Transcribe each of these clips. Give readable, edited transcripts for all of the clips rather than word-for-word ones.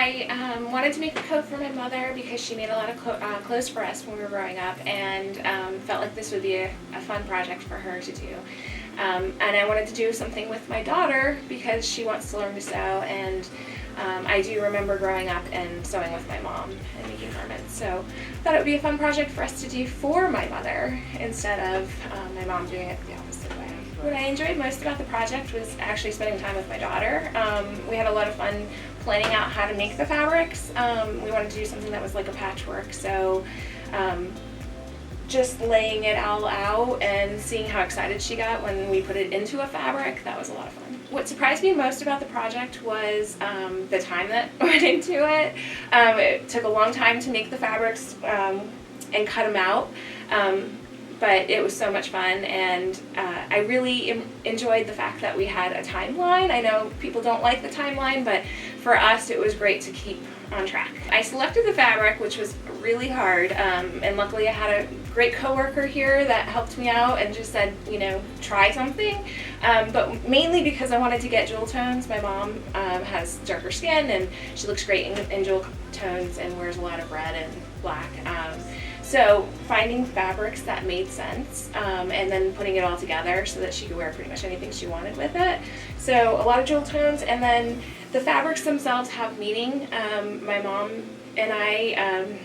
I wanted to make a coat for my mother because she made a lot of clothes for us when we were growing up, and felt like this would be a fun project for her to do. And I wanted to do something with my daughter because she wants to learn to sew, and I do remember growing up and sewing with my mom and making garments. So I thought it would be a fun project for us to do for my mother instead of my mom doing it the opposite way. What I enjoyed most about the project was actually spending time with my daughter. We had a lot of fun planning out how to make the fabrics. We wanted to do something that was like a patchwork, so just laying it all out and seeing how excited she got when we put it into a fabric, that was a lot of fun. What surprised me most about the project was the time that went into it. It took a long time to make the fabrics and cut them out, but it was so much fun, and I really enjoyed the fact that we had a timeline. I know people don't like the timeline, but for us it was great to keep on track. I selected the fabric, which was really hard, and luckily I had a great coworker here that helped me out and just said, you know, try something, but mainly because I wanted to get jewel tones. My mom has darker skin and she looks great in jewel tones and wears a lot of red and black. So finding fabrics that made sense, and then putting it all together so that she could wear pretty much anything she wanted with it. So a lot of jewel tones, and then the fabrics themselves have meaning. My mom and I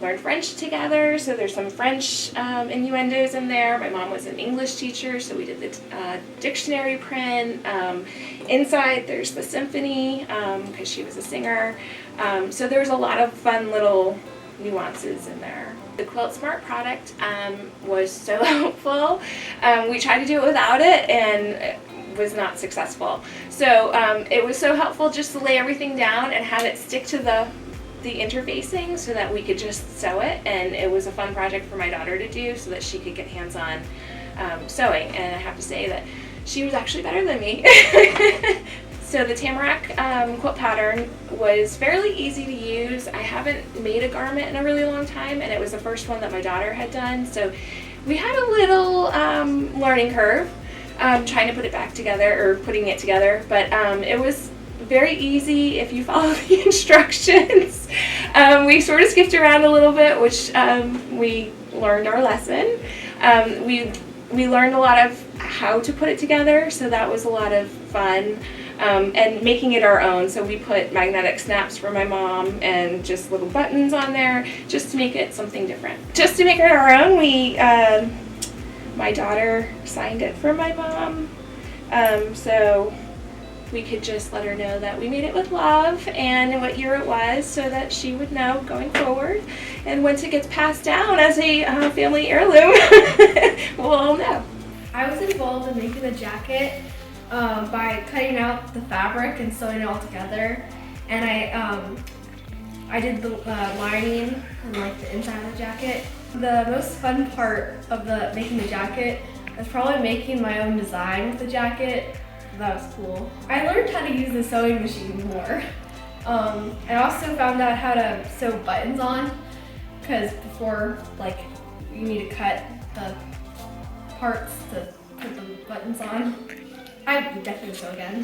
learned French together, so there's some French innuendos in there. My mom was an English teacher, so we did the dictionary print. Inside there's the symphony, because she was a singer. So there was a lot of fun little nuances in there. The Quilt Smart product was so helpful. We tried to do it without it and it was not successful. So it was so helpful just to lay everything down and have it stick to the interfacing so that we could just sew it, and it was a fun project for my daughter to do so that she could get hands-on sewing, and I have to say that she was actually better than me. So the tamarack quilt pattern was fairly easy to use. I haven't made a garment in a really long time, and it was the first one that my daughter had done, so we had a little learning curve trying to put it back together, or putting it together, but it was very easy if you follow the instructions. We sort of skipped around a little bit, which we learned our lesson. We learned a lot of how to put it together, so that was a lot of fun. And making it our own, so we put magnetic snaps for my mom and just little buttons on there just to make it something different. Just to make it our own, my daughter signed it for my mom, so we could just let her know that we made it with love and what year it was, so that she would know going forward, and once it gets passed down as a family heirloom, we'll all know. I was involved in making the jacket by cutting out the fabric and sewing it all together, and I did the lining and like the inside of the jacket. The most fun part of making the jacket was probably making my own design with the jacket. That was cool. I learned how to use the sewing machine more. I also found out how to sew buttons on, because before, like, you need to cut the parts to put the buttons on. I would definitely sew again.